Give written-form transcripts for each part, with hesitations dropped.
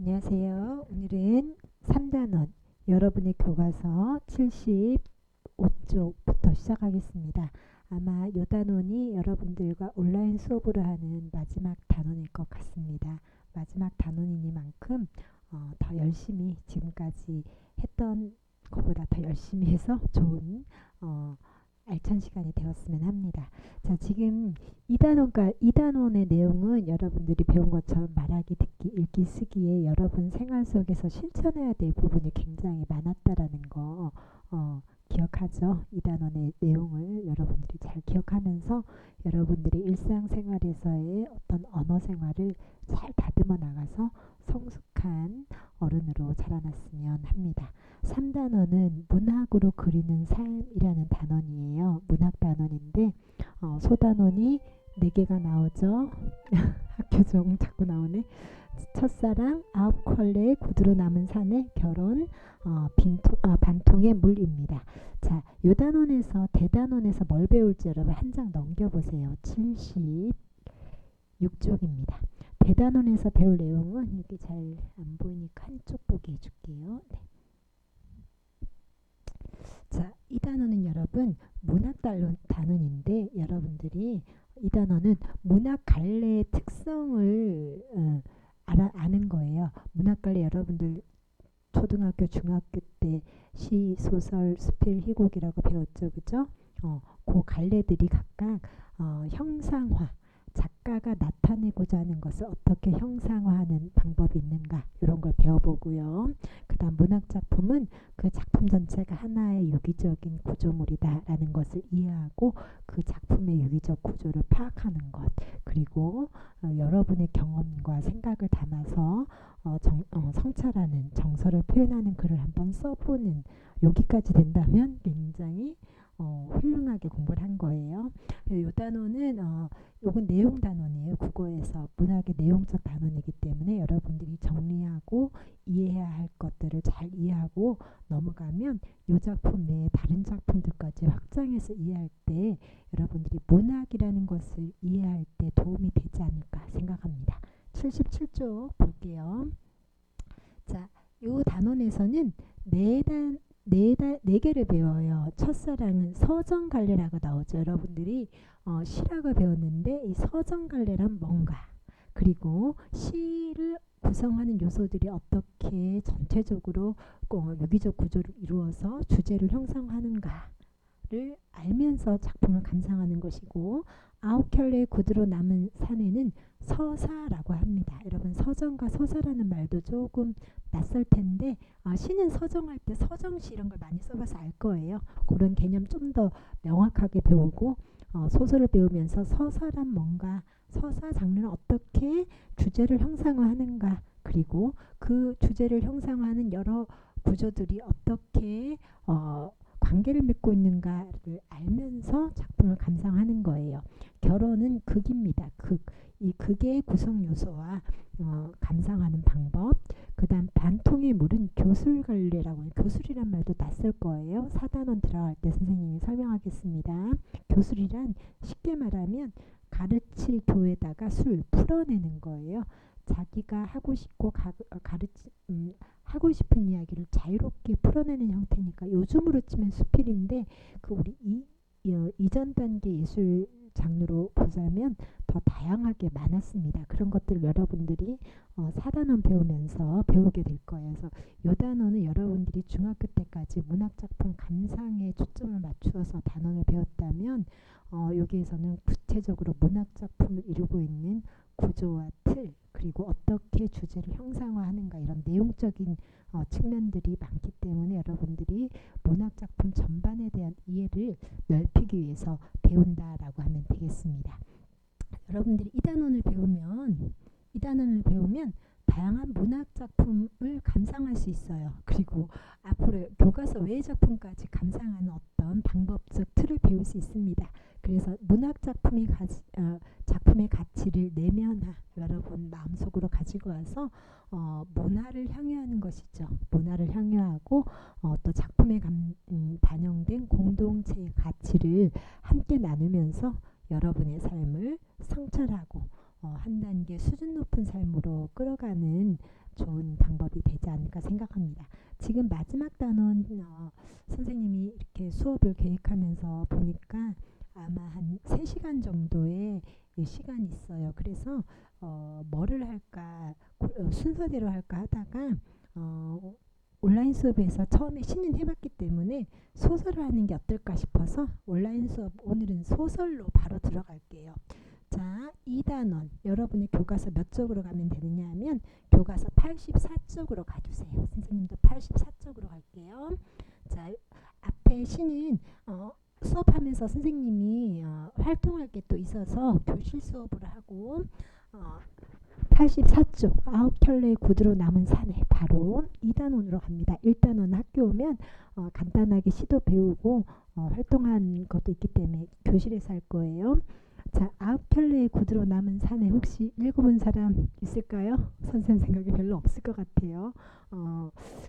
안녕하세요. 오늘은 3단원 여러분의 교과서 75쪽부터 시작하겠습니다. 아마 이 단원이 여러분들과 온라인 수업으로 하는 마지막 단원일 것 같습니다. 마지막 단원이니만큼 더 열심히 지금까지 했던 것보다 더 열심히 해서 좋은 알찬 시간이 되었으면 합니다. 자, 지금 2단원의 내용은 여러분들이 배운 것처럼 말하기, 듣기, 읽기, 쓰기에 여러분 생활 속에서 실천해야 될 부분이 굉장히 많았다라는 거 기억하죠? 2단원의 내용을 여러분들이 잘 기억하면서 여러분들이 일상생활에서의 어떤 언어 생활을 잘 다듬어 나가서 성숙한 어른으로 자라났으면 합니다. 3단원은 문학으로 그리는 삶이라는 단원이에요. 문학 단원인데 소단원이 4개가 나오죠. 학교종 자꾸 나오네. 첫사랑, 9컬레, 구두로 남은 사내, 결혼, 반통의 물입니다. 자, 요 단원에서 대단원에서 뭘 배울지 여러분 한 장 넘겨보세요. 76쪽입니다. 대단원에서 배울 내용은 이렇게 잘 안 보이니까 한쪽 보게 해줄게요. 네. 자, 이 단어는 여러분 문학 단원인데 여러분들이 이 단어는 문학 갈래의 특성을 아는 거예요. 문학 갈래 여러분들 초등학교, 중학교 때 시, 소설, 수필, 희곡이라고 배웠죠, 그죠? 그 갈래들이 각각 형상화, 작가가 나타내고자 하는 것을 어떻게 형상화하는 방법이 있는가 이런 걸 배워보고요. 그 다음 문학작품은 그 작품 전체가 하나의 유기적인 구조물이다라는 것을 이해하고 그 작품의 유기적 구조를 파악하는 것, 그리고 여러분의 경험과 생각을 담아서 성찰하는, 정서를 표현하는 글을 한번 써보는, 여기까지 된다면 굉장히 훌륭하게 공부를 한 거예요. 이 단어는 요건 내용 단원이에요. 국어에서 문학의 내용적 단원이기 때문에 여러분들이 정리하고 이해해야 할 것들을 잘 이해하고 넘어가면 이 작품 외에 다른 작품들까지 확장해서 이해할 때 여러분들이 문학이라는 것을 이해할 때 도움이 되지 않을까 생각합니다. 77쪽 볼게요. 자, 이 단원에서는 네 개를 배워요. 첫사랑은 서정갈래라고 나오죠. 여러분들이 시라고 배웠는데 이 서정갈래란 뭔가, 그리고 시를 구성하는 요소들이 어떻게 전체적으로 유기적 구조를 이루어서 주제를 형성하는가를 알면서 작품을 감상하는 것이고, 9켤레의 구두로 남은 사내는 서사라고 합니다. 여러분 서정과 서사라는 말도 조금 낯설 텐데 시는 서정할 때 서정시 이런 걸 많이 써봐서 알 거예요. 그런 개념 좀 더 명확하게 배우고 소설을 배우면서 서사란 뭔가, 서사 장르는 어떻게 주제를 형상화하는가, 그리고 그 주제를 형상화하는 여러 구조들이 어떻게 관계를 맺고 있는가를 알면서 작품을 감상하는 거예요. 결혼은 극입니다. 이 극의 구성 요소와 감상하는 방법. 그 다음 반통의 물은 교술갈래라고 해요. 교술이란 말도 낯설 거예요. 4단원 들어갈 때 선생님이 설명하겠습니다. 교술이란 쉽게 말하면 가르칠 교에다가 술 풀어내는 거예요. 자기가 하고 싶고 하고 싶은 이야기를 자유롭게 풀어내는 형태니까 요즘으로 치면 수필인데 그 우리 이전 단계 예술 장르로 보자면 더 다양하게 많았습니다. 그런 것들을 여러분들이 4단원 배우면서 배우게 될 거예요. 그래서 이 단원은 여러분들이 중학교 때까지 문학작품 감상에 초점을 맞추어서 단원을 배웠다면 여기에서는 구체적으로 문학작품을 이루고 있는 구조와 틀, 그리고 어떻게 주제를 형상화하는가 이런 내용적인 측면들이 많기 때문에 여러분들이 문학작품 전반에 대한 이해를 넓히기 위해서 배운다라고 하면 되겠습니다. 여러분들이 이 단원을 배우면 다양한 문학작품을 감상할 수 있어요. 그리고 앞으로 교과서 외의 작품까지 감상하는 어떤 방법적 틀을 배울 수 있습니다. 그래서 문학작품의 가치를 내면화, 여러분 마음속으로 가지고 와서 문화를 향유하는 것이죠. 문화를 향유하고 또 작품에 반영된 공동체의 가치를 함께 나누면서 여러분의 삶을 성찰하고 한 단계 수준 높은 삶으로 끌어가는 좋은 방법이 되지 않을까 생각합니다. 지금 마지막 단원 선생님이 이렇게 수업을 계획하면서 보니까 아마 한 3시간 정도의 시간이 있어요. 그래서 뭐를 할까 순서대로 할까 하다가 온라인 수업에서 처음에 신인해봤기 때문에 소설을 하는 게 어떨까 싶어서 온라인 수업 오늘은 소설로 바로 들어갈게요. 자, 2단원 여러분의 교과서 몇 쪽으로 가면 되느냐 하면 교과서 84쪽으로 가주세요. 선생님도 84쪽으로 갈게요. 자, 앞에 시는 수업하면서 선생님이 활동할 게 또 있어서 교실 수업을 하고 84쪽 아홉켤레의 구두로 남은 산에 바로 2단원으로 갑니다. 1단원 학교 오면 간단하게 시도 배우고 활동한 것도 있기 때문에 교실에서 할 거예요. 자, 아홉켤레의 구두로 남은 산에 혹시 읽어본 사람 있을까요? 선생님 생각에 별로 없을 것 같아요.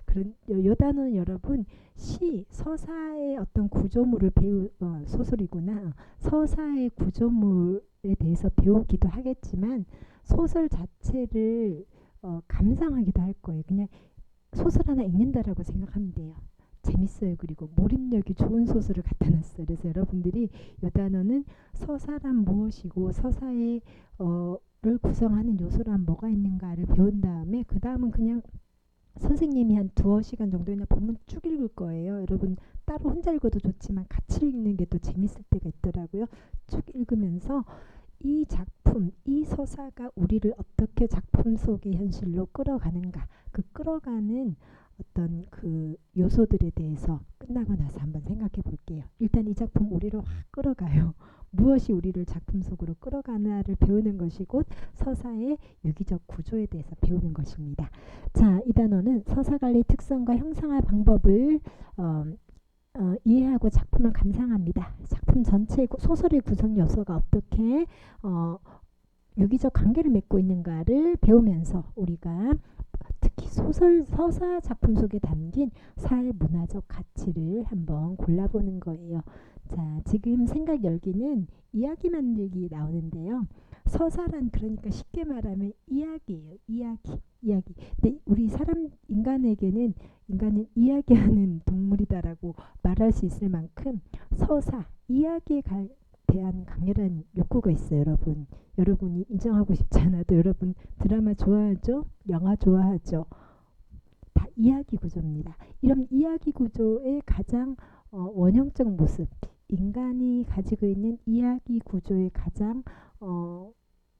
그런 요 단어는 여러분 시, 서사의 어떤 구조물을 소설이구나. 서사의 구조물에 대해서 배우기도 하겠지만 소설 자체를 감상하기도 할 거예요. 그냥 소설 하나 읽는다라고 생각하면 돼요. 재밌어요. 그리고 몰입력이 좋은 소설을 갖다 놨어요. 그래서 여러분들이 이 단어는 서사란 무엇이고 서사의 를 구성하는 요소란 뭐가 있는가를 배운 다음에 그 다음은 그냥 선생님이 한 2시간 정도 그냥 본문 쭉 읽을 거예요. 여러분 따로 혼자 읽어도 좋지만 같이 읽는 게 또 재밌을 때가 있더라고요. 쭉 읽으면서 이 작품, 이 서사가 우리를 어떻게 작품 속의 현실로 끌어가는가, 그 끌어가는 어떤 그 요소들에 대해서 끝나고 나서 한번 생각해 볼게요. 일단 이 작품 우리를 확 끌어가요. 무엇이 우리를 작품 속으로 끌어가나를 배우는 것이 곧 서사의 유기적 구조에 대해서 배우는 것입니다. 자, 이 단어는 서사관리 특성과 형상화 방법을 이해하고 작품을 감상합니다. 작품 전체 소설의 구성 요소가 어떻게 유기적 관계를 맺고 있는가를 배우면서 우리가 특히 서사 작품 속에 담긴 사회 문화적 가치를 한번 골라보는 거예요. 자, 지금 생각 열기는 이야기 만들기 나오는데요. 서사란 그러니까 쉽게 말하면 이야기예요. 이야기. 근데 우리 인간은 이야기하는 동물이다라고 말할 수 있을 만큼 서사, 이야기에 대한 강렬한 욕구가 있어요, 여러분. 여러분이 인정하고 싶지 않아도 여러분 드라마 좋아하죠? 영화 좋아하죠? 다 이야기 구조입니다. 이런 이야기 구조의 가장 원형적 모습, 인간이 가지고 있는 이야기 구조의 가장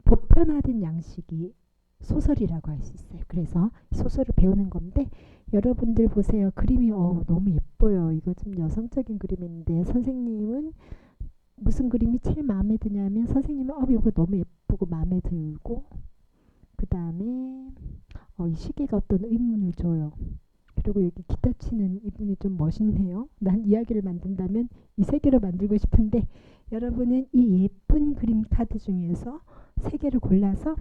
보편화된 양식이 소설이라고 할 수 있어요. 그래서 소설을 배우는 건데 여러분들 보세요. 그림이 너무 예뻐요. 이거 좀 여성적인 그림인데 선생님은 무슨 그림이 제일 마음에 드냐면 선생님은 이거 너무 예쁘고 마음에 들고 그 다음에 이 시계가 어떤 의문을 줘요. 그리고 여기 기타 치는 이분이 좀 멋있네요. 난 이야기를 만든다면 이 세 개로 만들고 싶은데 여러분은 이 예쁜 그림 카드 중에서 3개를 골라서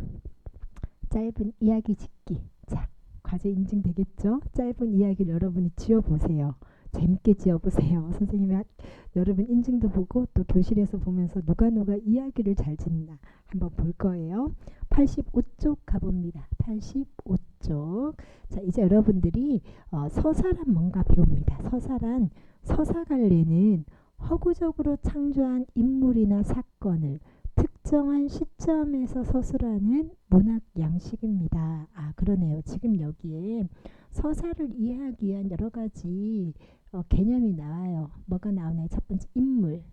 짧은 이야기 짓기. 자, 과제 인증되겠죠? 짧은 이야기를 여러분이 지어보세요. 재밌게 지어보세요. 선생님이 여러분 인증도 보고 또 교실에서 보면서 누가 이야기를 잘 짓나 한번 볼 거예요. 85쪽 가봅니다. 85쪽. 자, 이제 여러분들이 서사란 뭔가 배웁니다. 서사관례는 허구적으로 창조한 인물이나 사건을 특정한 시점에서 서술하는 문학 양식입니다. 그러네요. 지금 여기에 서사를 이해하기 위한 여러 가지 개념이 나와요. 뭐가 나오나요? 첫 번째 인물,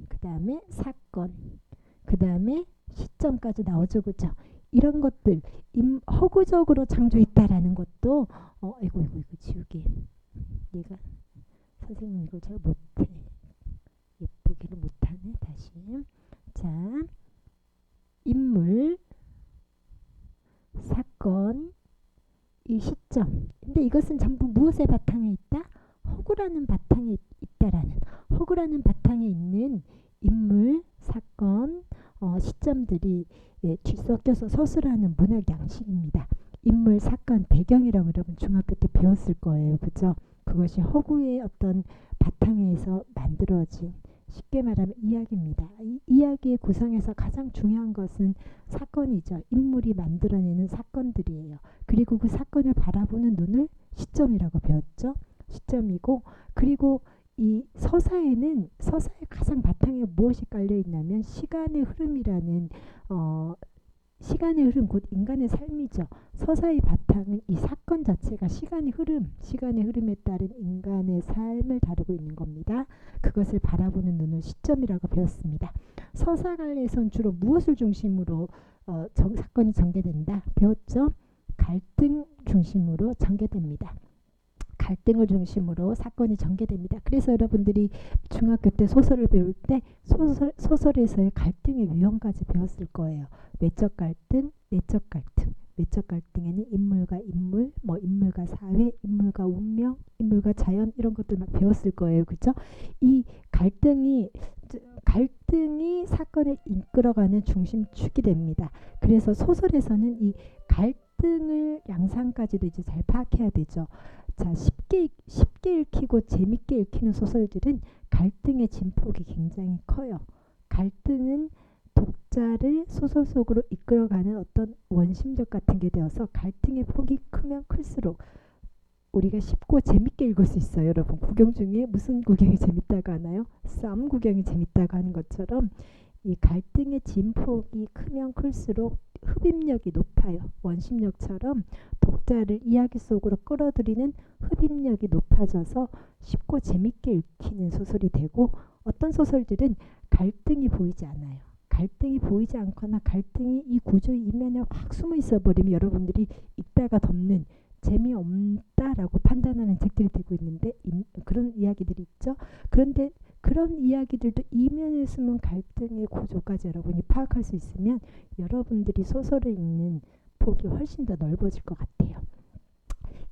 그 다음에 사건, 그 다음에 시점까지 나오죠. 그죠? 이런 것들 허구적으로 창조했다라는 것도 이거 지우개. 얘가 선생님 이걸 제가 못해. 예쁘기를 못하네. 다시. 자, 인물, 사건, 이 시점. 근데 이것은 전부 무엇의 바탕에 있다? 허구라는 바탕에 있다라는. 허구라는 바탕에 있는 인물, 사건, 시점들이 뒤섞여서 서술하는 문학 양식입니다. 인물, 사건, 배경이라고 여러분 중학교 때 배웠을 거예요. 그죠? 그것이 허구의 어떤 바탕에서 만들어진 쉽게 말하면 이야기입니다. 이 이야기의 구성에서 가장 중요한 것은 사건이죠. 인물이 만들어내는 사건들이에요. 그리고 그 사건을 바라보는 눈을 시점이라고 배웠죠. 시점이고, 그리고 이 서사에는 서사의 가장 바탕에 무엇이 깔려 있냐면 시간의 흐름이라는 시간의 흐름, 곧 인간의 삶이죠. 서사의 바탕은 이 사건 자체가 시간의 흐름에 따른 인간의 삶을 다루고 있는 겁니다. 그것을 바라보는 눈을 시점이라고 배웠습니다. 서사 관례에선 주로 무엇을 중심으로 사건이 전개된다? 배웠죠? 갈등 중심으로 전개됩니다. 갈등을 중심으로 사건이 전개됩니다. 그래서 여러분들이 중학교 때 소설을 배울 때 소설에서의 갈등의 유형까지 배웠을 거예요. 외적 갈등, 내적 갈등. 외적 갈등에는 인물과 인물, 인물과 사회, 인물과 운명, 인물과 자연 이런 것들 막 배웠을 거예요. 그렇죠? 이 갈등이 사건을 이끌어가는 중심축이 됩니다. 그래서 소설에서는 이 갈등을 양상까지도 이제 잘 파악해야 되죠. 자, 쉽게 읽히고 재밌게 읽히는 소설들은 갈등의 진폭이 굉장히 커요. 갈등은 독자를 소설 속으로 이끌어가는 어떤 원심력 같은 게 되어서 갈등의 폭이 크면 클수록 우리가 쉽고 재밌게 읽을 수 있어요. 여러분, 구경 중에 무슨 구경이 재밌다고 하나요? 싸움 구경이 재밌다고 하는 것처럼 이 갈등의 진폭이 크면 클수록 흡입력이 높아요. 원심력처럼 독자를 이야기 속으로 끌어들이는 흡입력이 높아져서 쉽고 재밌게 읽히는 소설이 되고, 어떤 소설들은 갈등이 보이지 않아요. 갈등이 보이지 않거나 갈등이 이 구조의 이면에 확 숨어 있어 버리면 여러분들이 읽다가 덮는, 재미없다라고 판단하는 책들이 되고 있는데 그런 이야기들이 있죠. 그런데 그런 이야기들도 이면에 숨은 갈등의 구조까지 여러분이 파악할 수 있으면 여러분들이 소설을 읽는 폭이 훨씬 더 넓어질 것 같아요.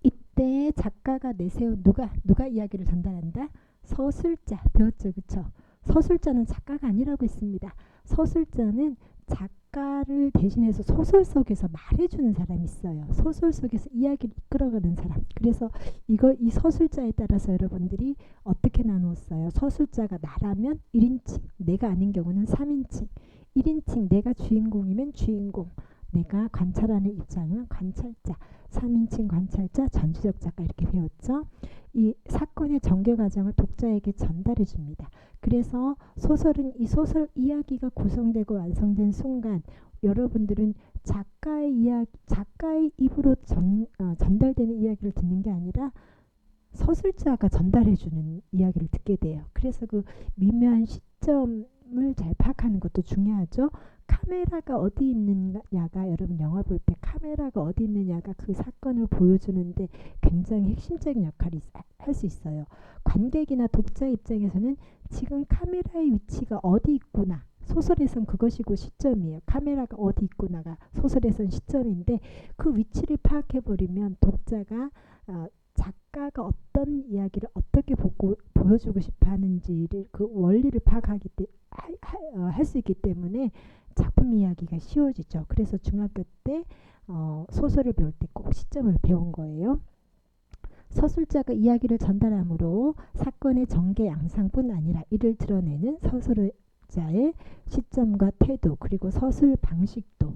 이때 작가가 내세운 누가 이야기를 전달한다? 서술자. 배웠죠, 그쵸? 서술자는 작가가 아니라고 했습니다. 서술자는 작가를 대신해서 소설 속에서 말해주는 사람이 있어요. 소설 속에서 이야기를 이끌어가는 사람. 그래서 이 서술자에 따라서 여러분들이 어떻게 나누었어요? 서술자가 나라면 1인칭, 내가 아닌 경우는 3인칭. 1인칭, 내가 주인공이면 주인공, 내가 관찰하는 입장은 관찰자, 3인칭 관찰자, 전지적 작가 이렇게 배웠죠. 이 사건의 전개 과정을 독자에게 전달해 줍니다. 그래서 소설은 이 소설 이야기가 구성되고 완성된 순간 여러분들은 작가의 입으로 전달되는 이야기를 듣는 게 아니라 서술자가 전달해주는 이야기를 듣게 돼요. 그래서 그 미묘한 시점을 잘 파악하는 것도 중요하죠. 카메라가 어디 있느냐가, 여러분 영화 볼 때 카메라가 어디 있느냐가 그 사건을 보여주는데 굉장히 핵심적인 역할을 할 수 있어요. 관객이나 독자 입장에서는 지금 카메라의 위치가 어디 있구나, 소설에선 그것이고 시점이에요. 카메라가 어디 있구나가 소설에선 시점인데 그 위치를 파악해버리면 독자가 작가가 어떤 이야기를 어떻게 보여주고 싶어 하는지를, 그 원리를 파악하기 할 수 있기 때문에 작품 이야기가 쉬워지죠. 그래서 중학교 때 소설을 배울 때 꼭 시점을 배운 거예요. 서술자가 이야기를 전달함으로 사건의 전개 양상뿐 아니라 이를 드러내는 서술자의 시점과 태도, 그리고 서술 방식도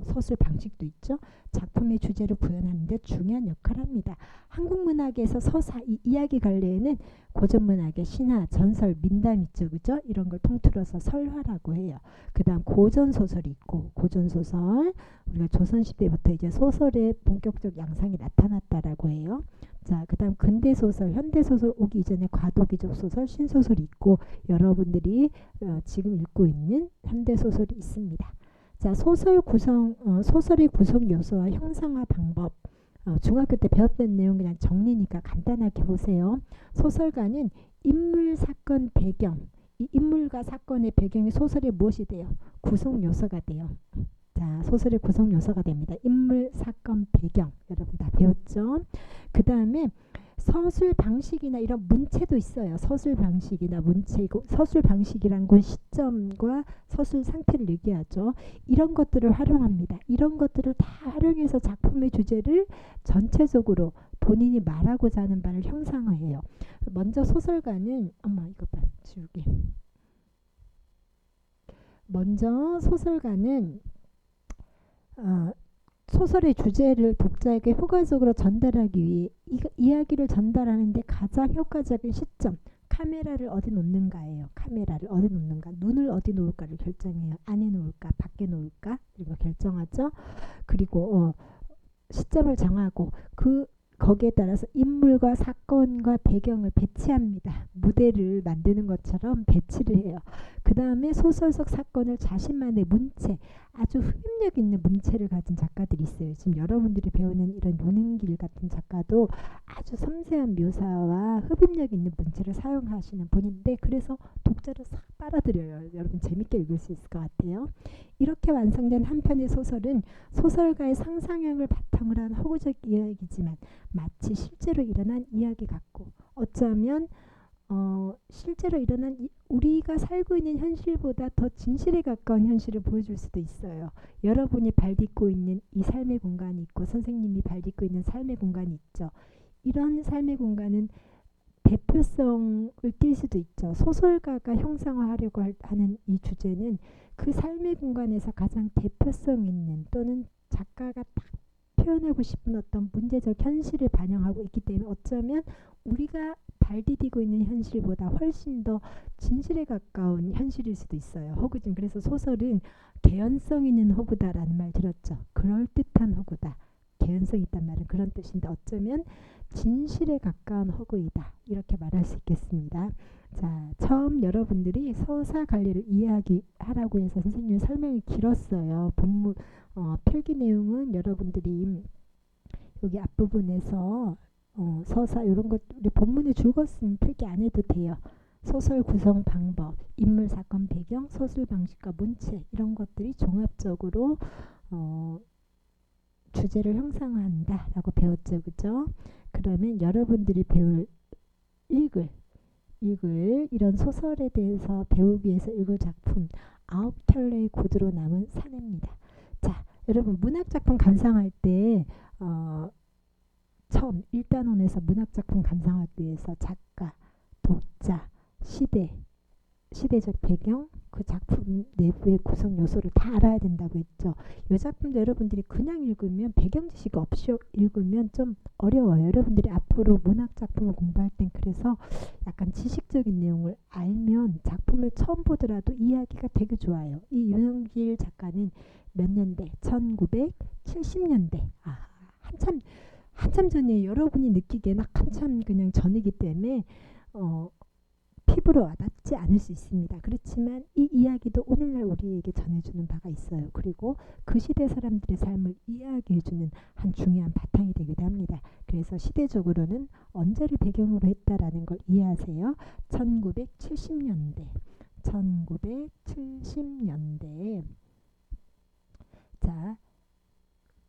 있죠. 작품의 주제를 구현하는 데 중요한 역할을 합니다. 한국 문학에서 서사, 이 이야기 관례에는 고전 문학의 신화, 전설, 민담 있죠. 그죠? 이런 걸 통틀어서 설화라고 해요. 그 다음 고전 소설이 있고, 고전 소설, 우리가 조선시대부터 이제 소설의 본격적 양상이 나타났다라고 해요. 자, 그 다음 근대 소설, 현대 소설 오기 이전에 과도기적 소설, 신소설이 있고, 여러분들이 지금 읽고 있는 현대 소설이 있습니다. 자, 소설의 구성 요소와 형상화 방법. 중학교 때 배웠던 내용 그냥 정리니까 간단하게 보세요. 소설가는 인물, 사건, 배경, 이 인물과 사건의 배경이 소설의 무엇이 돼요? 구성 요소가 돼요. 자, 소설의 구성 요소가 됩니다. 인물, 사건, 배경, 여러분 다 배웠죠? 그 다음에 서술 방식이나 이런 문체도 있어요. 서술 방식이나 문체이고, 서술 방식이란 건 시점과 서술 상태를 얘기하죠. 이런 것들을 활용합니다. 이런 것들을 다 활용해서 작품의 주제를 전체적으로 본인이 말하고자 하는 바를 형상화해요. 먼저 소설가는, 엄마 이거 봐, 지우개. 먼저 소설가는 소설의 주제를 독자에게 효과적으로 전달하기 위해 이야기를 전달하는데 가장 효과적인 시점, 카메라를 어디 놓는가예요. 카메라를 어디 놓는가, 눈을 어디 놓을까를 결정해요. 안에 놓을까, 밖에 놓을까, 이거 결정하죠. 그리고 시점을 정하고 거기에 따라서 인물과 사건과 배경을 배치합니다. 무대를 만드는 것처럼 배치를 해요. 그 다음에 소설 속 사건을 자신만의 문체, 아주 흡입력 있는 문체를 가진 작가들이 있어요. 지금 여러분들이 배우는 이런 윤은길 같은 작가도 아주 섬세한 묘사와 흡입력 있는 문체를 사용하시는 분인데, 그래서 독자를 싹 빨아들여요. 여러분 재밌게 읽을 수 있을 것 같아요. 이렇게 완성된 한 편의 소설은 소설가의 상상력을 바탕으로 한 허구적 이야기지만 마치 실제로 일어난 이야기 같고, 어쩌면 실제로 일어난 우리가 살고 있는 현실보다 더 진실에 가까운 현실을 보여줄 수도 있어요. 여러분이 발딛고 있는 이 삶의 공간이 있고 선생님이 발딛고 있는 삶의 공간이 있죠. 이런 삶의 공간은 대표성을 띌 수도 있죠. 소설가가 형상화하려고 하는 이 주제는 그 삶의 공간에서 가장 대표성 있는, 또는 작가가 딱 표현하고 싶은 어떤 문제적 현실을 반영하고 있기 때문에 어쩌면 우리가 발디디고 있는 현실보다 훨씬 더 진실에 가까운 현실일 수도 있어요. 허구진. 그래서 소설은 개연성 있는 허구다라는 말 들었죠. 그럴듯한 허구다. 개연성 있단 말은 그런 뜻인데 어쩌면 진실에 가까운 허구이다, 이렇게 말할 수 있겠습니다. 자, 처음 여러분들이 서사 관리를 이야기하라고 해서 선생님이 설명이 길었어요. 본문 필기 내용은 여러분들이 여기 앞부분에서 서사 이런 것 우리 본문에 줄거쓰면 필기 안 해도 돼요. 소설 구성 방법, 인물 사건 배경, 서술 방식과 문체, 이런 것들이 종합적으로 주제를 형상화한다라고 배웠죠. 그죠? 그러면 여러분들이 읽을 이런 소설에 대해서 배우기 위해서 읽을 작품 9켤레의 구두로 남은 사내입니다. 자, 여러분 문학작품 감상할 때 처음 1단원에서 문학작품 감상하기 위해서 작가, 독자, 시대적 배경, 그 작품 내부의 구성 요소를 다 알아야 된다고 했죠. 이 작품도 여러분들이 그냥 읽으면, 배경 지식 없이 읽으면 좀 어려워요. 여러분들이 앞으로 문학 작품을 공부할 땐 그래서 약간 지식적인 내용을 알면 작품을 처음 보더라도 이해하기가 되게 좋아요. 이 윤은길 작가는 몇 년대? 1970년대. 한참 전이에요. 여러분이 느끼기에는 한참 그냥 전이기 때문에 피부로 와닿지 않을 수 있습니다. 그렇지만 이 이야기도 오늘날 우리에게 전해주는 바가 있어요. 그리고 그 시대 사람들의 삶을 이야기해주는 한 중요한 바탕이 되기도 합니다. 그래서 시대적으로는 언제를 배경으로 했다라는 걸 이해하세요. 1970년대. 자,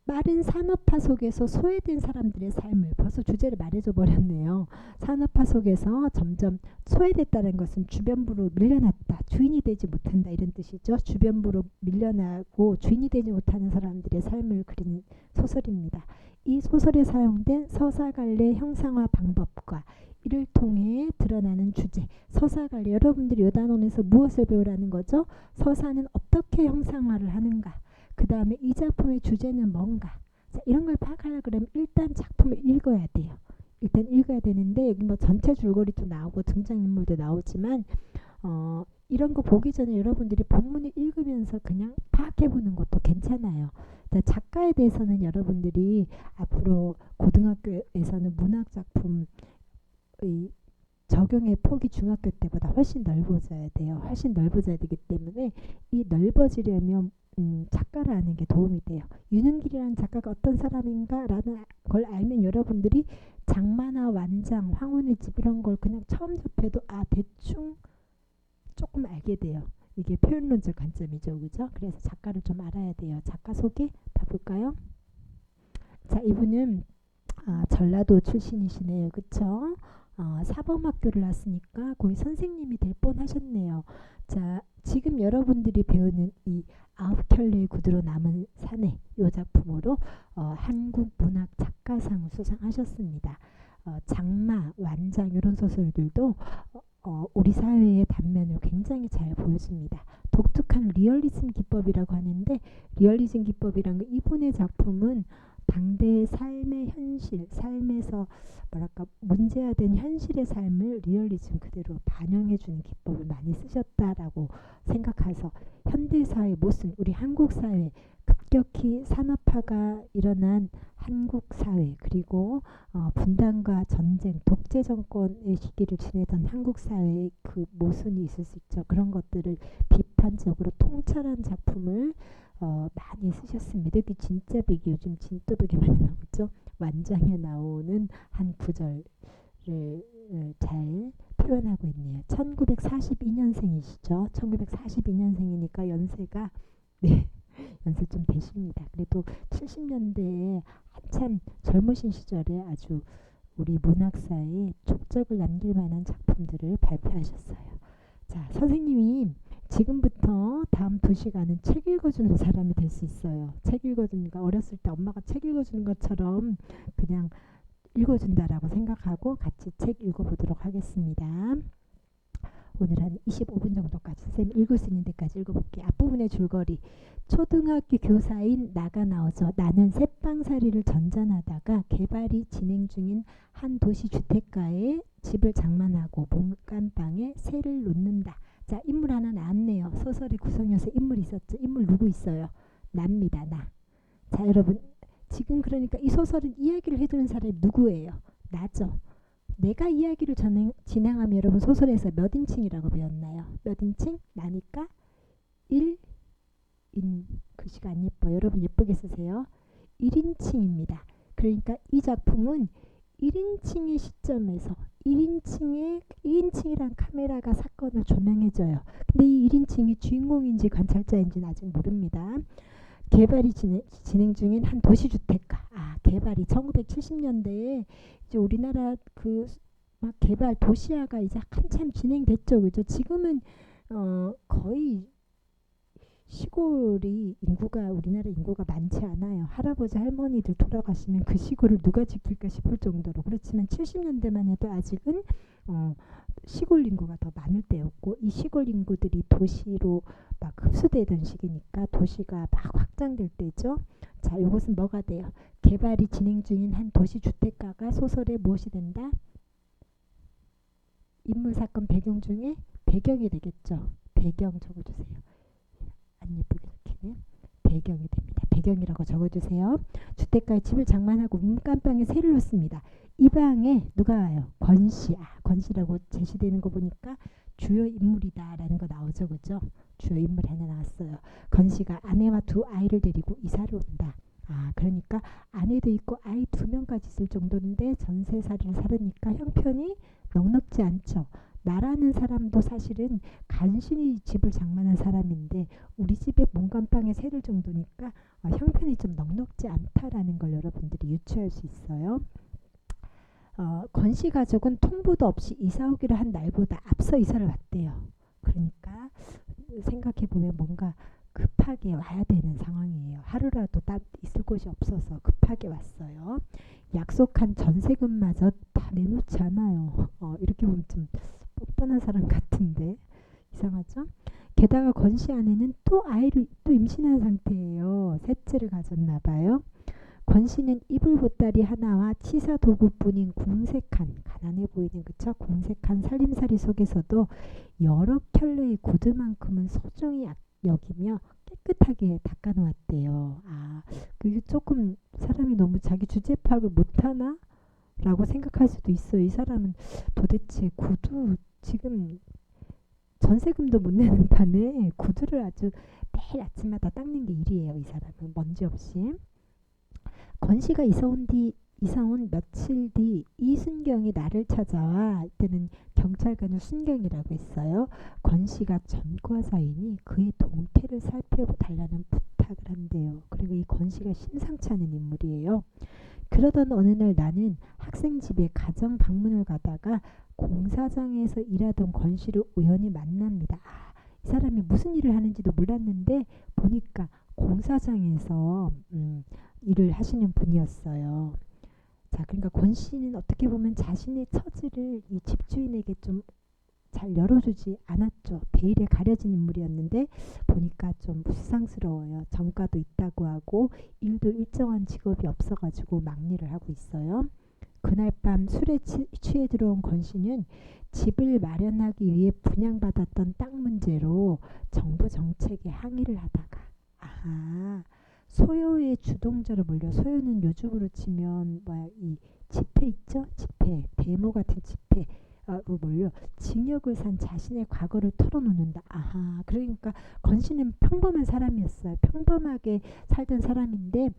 빠른 산업화 속에서 소외된 사람들의 삶을, 벌써 주제를 말해줘 버렸네요. 산업화 속에서 점점 소외됐다는 것은 주변부로 밀려났다, 주인이 되지 못한다, 이런 뜻이죠. 주변부로 밀려나고 주인이 되지 못하는 사람들의 삶을 그리는 소설입니다. 이 소설에 사용된 서사관례 형상화 방법과 이를 통해 드러나는 주제, 서사관례, 여러분들이 요단원에서 무엇을 배우라는 거죠? 서사는 어떻게 형상화를 하는가, 그 다음에 이 작품의 주제는 뭔가. 자, 이런 걸 파악하려고 그러면 일단 작품을 읽어야 돼요. 일단 읽어야 되는데, 여기 뭐 전체 줄거리도 나오고 등장인물도 나오지만 이런 거 보기 전에 여러분들이 본문을 읽으면서 그냥 파악해보는 것도 괜찮아요. 자, 작가에 대해서는 여러분들이 앞으로 고등학교에서는 문학작품의 적용의 폭이 중학교 때보다 훨씬 넓어져야 돼요. 훨씬 넓어져야 되기 때문에 이 넓어지려면 작가를 아는 게 도움이 돼요. 윤은길이라는 작가가 어떤 사람인가 라는 걸 알면 여러분들이 장마나 완장, 황혼의 집 이런 걸 그냥 처음 접해도 대충 조금 알게 돼요. 이게 표현론적 관점이죠. 그죠? 그래서 작가를 좀 알아야 돼요. 작가 소개 봐볼까요? 자, 이분은 전라도 출신이시네요. 그쵸? 사범학교를 나왔으니까 거의 선생님이 될 뻔하셨네요. 자, 지금 여러분들이 배우는 이 9켤레의 구두로 남은 사내, 이 작품으로 한국문학작가상을 수상하셨습니다. 장마, 완장 이런 소설들도 우리 사회의 단면을 굉장히 잘 보여줍니다. 독특한 리얼리즘 기법이라고 하는데, 리얼리즘 기법이란 게 이분의 작품은 당대의 삶의 현실, 삶에서 뭐랄까 문제화된 현실의 삶을 리얼리즘 그대로 반영해주는 기법을 많이 쓰셨다라고 생각해서 현대사회 모순, 우리 한국 사회 급격히 산업화가 일어난 한국 사회, 그리고 분단과 전쟁, 독재 정권의 시기를 지내던 한국 사회의 그 모순이 있을 수 있죠. 그런 것들을 비판적으로 통찰한 작품을 많이 쓰셨습니다. 여기 진짜배기, 요즘 진또배기 많이 나오죠. 완장에 나오는 한 구절을 잘 표현하고 있네요. 1942년생이시죠. 1942년생이니까 연세가 네, 연세 좀 되십니다. 그래도 70년대에 한참 젊으신 시절에 아주 우리 문학사에 족적을 남길 만한 작품들을 발표하셨어요. 자, 선생님이 지금부터 다음 2시간은 책 읽어주는 사람이 될 수 있어요. 책 읽어주는 거, 어렸을 때 엄마가 책 읽어주는 것처럼 그냥 읽어준다라고 생각하고 같이 책 읽어보도록 하겠습니다. 오늘 한 25분 정도까지 선생님 읽을 수 있는 데까지 읽어볼게요. 앞부분의 줄거리. 초등학교 교사인 나가 나오죠. 나는 새빵살이를 전전하다가 개발이 진행 중인 한 도시 주택가에 집을 장만하고 문간방에 새를 놓는다. 자, 인물 하나 나왔네요. 소설의 구성요소 인물 있었죠. 인물 누구 있어요? 나입니다. 나. 자, 여러분 지금 그러니까 이 소설은 이야기를 해주는 사람이 누구예요? 나죠. 내가 이야기를 진행하면 여러분 소설에서 몇 인칭이라고 배웠나요? 몇 인칭? 나니까 1인, 글씨가 안 예뻐요. 여러분 예쁘게 쓰세요. 1인칭입니다. 그러니까 이 작품은 1인칭의 시점에서 1인칭이란 카메라가 사건을 조명해줘요. 근데 이 1인칭이 주인공인지 관찰자인지는 아직 모릅니다. 개발이 진행 중인 한 도시주택가. 개발이 1970년대에 이제 우리나라 그 막 개발 도시화가 이제 한참 진행됐죠. 그죠? 지금은 거의 시골이 우리나라 인구가 많지 않아요. 할아버지 할머니들 돌아가시면 그 시골을 누가 지킬까 싶을 정도로. 그렇지만 70년대만 해도 아직은 시골 인구가 더 많을 때였고, 이 시골 인구들이 도시로 막 흡수되던 시기니까 도시가 막 확장될 때죠. 자, 이것은 뭐가 돼요? 개발이 진행 중인 한 도시 주택가가 소설에 무엇이 된다? 인물 사건 배경 중에 배경이 되겠죠. 배경 적어주세요. 안 예쁘게 적히네. 배경이 됩니다. 배경이라고 적어주세요. 주택가에 집을 장만하고 문간방에 새를 놓습니다. 이 방에 누가 와요? 권씨. 권씨라고 제시되는 거 보니까 주요 인물이다라는 거 나오죠. 그죠? 주요 인물이 하나 나왔어요. 권씨가 아내와 2 아이를 데리고 이사를 온다. 그러니까 아내도 있고 아이 2명까지 있을 정도인데 전세살이를 살으니까 형편이 넉넉지 않죠. 나라는 사람도 사실은 간신히 집을 장만한 사람인데 우리 집에 문간방에 새를 정도니까 형편이 좀 넉넉지 않다라는 걸 여러분들이 유추할 수 있어요. 권씨 가족은 통보도 없이 이사 오기로 한 날보다 앞서 이사를 왔대요. 그러니까 생각해보면 뭔가 급하게 와야 되는 상황이에요. 하루라도 딱 있을 곳이 없어서 급하게 왔어요. 약속한 전세금마저 다 내놓지 않아요. 이렇게 보면 좀 뻔뻔한 사람 같은데 이상하죠? 게다가 권씨 아내는 또 아이를 또 임신한 상태예요. 셋째를 가졌나 봐요. 권씨는 이불 보따리 하나와 치사 도구뿐인 궁색한, 가난해 보이는 그쵸? 궁색한 살림살이 속에서도 여러 켤레의 구두만큼은 소중히 여기며 깨끗하게 닦아놓았대요. 그게 조금 사람이 너무 자기 주제 파악을 못하나? 라고 생각할 수도 있어요. 이 사람은 도대체 구두 지금 전세금도 못 내는 판에 구두를 아주 매일 아침마다 닦는 게 일이에요. 이 사람은 먼지 없이. 권씨가 이사 온 며칠 뒤 이순경이 나를 찾아와, 이때는 경찰관을 순경이라고 했어요. 권씨가 전과자이니 그의 동태를 살펴달라는 부탁을 한대요. 그리고 이 권씨가 심상치 않은 인물이에요. 그러던 어느 날 나는 학생 집에 가정 방문을 가다가 공사장에서 일하던 권씨를 우연히 만납니다. 이 사람이 무슨 일을 하는지도 몰랐는데 보니까 공사장에서 일을 하시는 분이었어요. 자, 그러니까 권씨는 어떻게 보면 자신의 처지를 이 집주인에게 좀 잘 열어주지 아니었죠. 베일에 가려진 인물이었는데 보니까 좀 수상스러워요. 전과도 있다고 하고 일도 일정한 직업이 없어가지고 막리를 하고 있어요. 그날 밤 술에 취해 들어온 권씨는 집을 마련하기 위해 분양받았던 땅 문제로 정부 정책에 항의를 하다가 소요의 주동자로 몰려, 소요는 요즘으로 치면 뭐야, 이 집회 있죠? 집회, 데모 같은 집회로 몰려 징역을 산 자신의 과거를 털어놓는다. 그러니까 권씨는 평범한 사람이었어요. 평범하게 살던 사람인데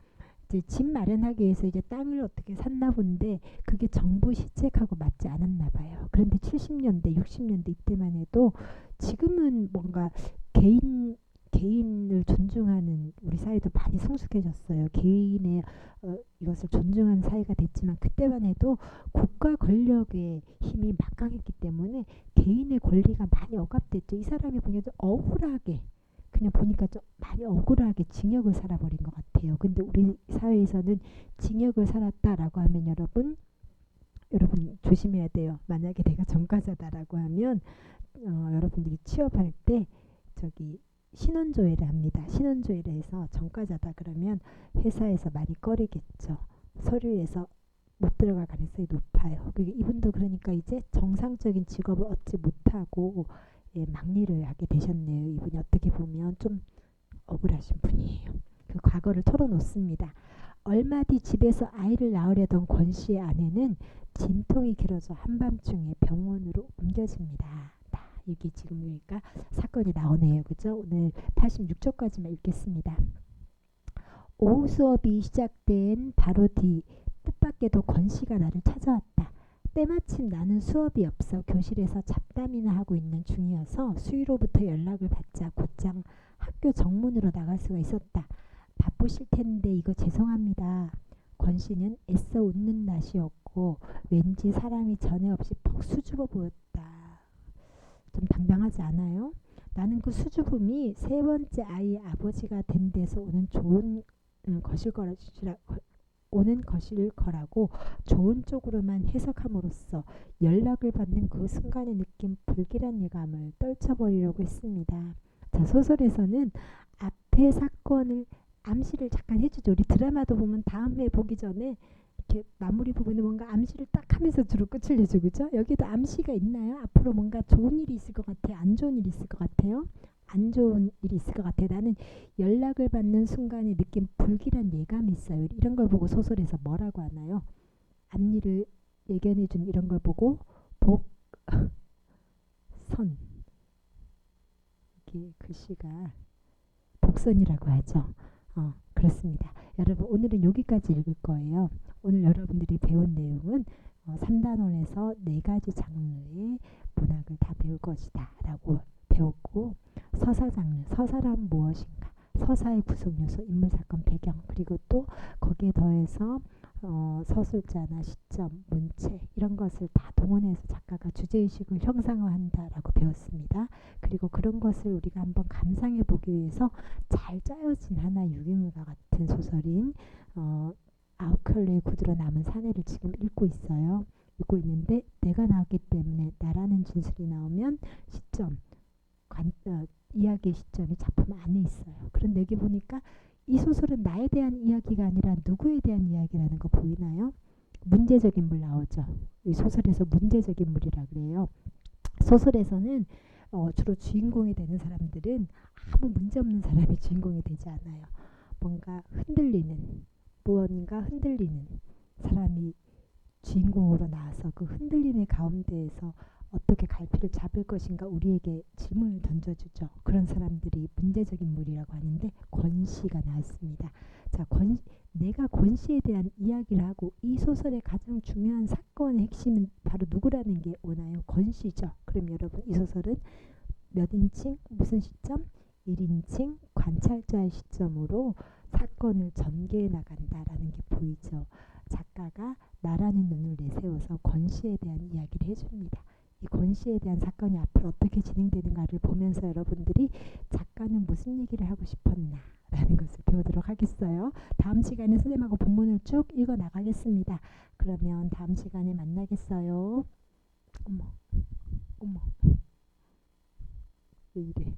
이제 집 마련하기 위해서 이제 땅을 어떻게 샀나 본데 그게 정부 시책하고 맞지 않았나 봐요. 그런데 70년대, 60년대 이때만 해도 지금은 뭔가 개인을 존중하는 우리 사회도 많이 성숙해졌어요. 개인의 이것을 존중하는 사회가 됐지만 그때만 해도 국가 권력의 힘이 막강했기 때문에 개인의 권리가 많이 억압됐죠. 이 사람이 보니까 좀 억울하게 그냥 보니까 좀 많이 억울하게 징역을 살아버린 것 같아요. 근데 우리 사회에서는 징역을 살았다라고 하면 여러분 조심해야 돼요. 만약에 내가 전과자다라고 하면 여러분들이 취업할 때 저기 신원조회를 합니다. 신원조회를 해서 전과자다 그러면 회사에서 많이 꺼리겠죠. 서류에서 못 들어갈 가능성이 높아요. 이분도 그러니까 이제 정상적인 직업을 얻지 못하고 막리를 하게 되셨네요. 이분이 어떻게 보면 좀 억울하신 분이에요. 그 과거를 털어놓습니다. 얼마 뒤 집에서 아이를 낳으려던 권씨의 아내는 진통이 길어져 한밤중에 병원으로 옮겨집니다. 이게 지금 그러니까 사건이 나오네요. 그죠? 오늘 86쪽까지만 읽겠습니다. 오후 수업이 시작된 바로 뒤 뜻밖에도 권씨가 나를 찾아왔다. 때마침 나는 수업이 없어 교실에서 잡담이나 하고 있는 중이어서 수희로부터 연락을 받자 곧장 학교 정문으로 나갈 수가 있었다. 바쁘실 텐데 이거 죄송합니다. 권씨는 애써 웃는 낯이었고 왠지 사람이 전에 없이 퍽 수줍어 보였다. 좀 당당하지 않아요? 나는 그 수줍음이 세 번째 아이의 아버지가 된 데서 오는 것일 거라고 좋은 쪽으로만 해석함으로써 연락을 받는 그 순간에 느낀 불길한 예감을 떨쳐버리려고 했습니다. 자, 소설에서는 앞에 사건을 암시를 잠깐 해주죠. 우리 드라마도 보면 다음 회 보기 전에 이렇게 마무리 부분에 뭔가 암시를 딱 하면서 주로 끝을 내죠. 그죠? 여기도 암시가 있나요? 앞으로 뭔가 좋은 일이 있을 것 같아요? 안 좋은 일이 있을 것 같아요? 안 좋은 일이 있을 것 같아요. 나는 연락을 받는 순간에 느낀 불길한 예감이 있어요. 이런 걸 보고 소설에서 뭐라고 하나요? 앞일을 예견해준 이런 걸 보고 복선, 이게 글씨가 복선이라고 하죠. 그렇습니다. 여러분 오늘은 여기까지 읽을 거예요. 오늘 여러분들이 배운 내용은 3단원에서 4가지 장르의 문학을 다 배울 것이다 라고 배웠고, 서사 장르, 서사란 무엇인가, 서사의 구성요소, 인물, 사건, 배경, 그리고 또 거기에 더해서 서술자나 시점, 문체 이런 것을 다 동원해서 작가가 주제의식을 형상화한다라고 배웠습니다. 그리고 그런 것을 우리가 한번 감상해 보기 위해서 잘 짜여진 하나의 유기물과 같은 소설인 아우클레의 구두로 남은 사내를 지금 읽고 있는데 내가 나왔기 때문에 나라는 진술이 나오면 시점, 이야기의 시점이 작품 안에 있어요. 그런데 여기 보니까 이 소설은 나에 대한 이야기가 아니라 누구에 대한 이야기라는 거 보이나요? 문제적 인물 나오죠. 이 소설에서 문제적 인물이라 그래요. 소설에서는 주로 주인공이 되는 사람들은 아무 문제 없는 사람이 주인공이 되지 않아요. 뭔가 무언가 흔들리는 사람이 주인공으로 나와서 그 흔들림의 가운데에서 어떻게 갈피를 잡을 것인가 우리에게 질문을 던져주죠. 그런 사람들이 문제적 인물이라고 하는데 권씨가 나왔습니다. 자, 내가 권씨에 대한 이야기를 하고 이 소설의 가장 중요한 사건의 핵심은 바로 누구라는 게 오나요? 권씨죠. 그럼 여러분 이 소설은 몇 인칭, 무슨 시점? 1인칭 관찰자의 시점으로 사건을 전개해 나간다라는 게 보이죠. 작가가 나라는 눈을 내세워서 권씨에 대한 이야기를 해줍니다. 이 권씨에 대한 사건이 앞으로 어떻게 진행되는가를 보면서 여러분들이 작가는 무슨 얘기를 하고 싶었나 라는 것을 배우도록 하겠어요. 다음 시간에 선생님하고 본문을 쭉 읽어 나가겠습니다. 그러면 다음 시간에 만나겠어요. 어머. 왜 이래?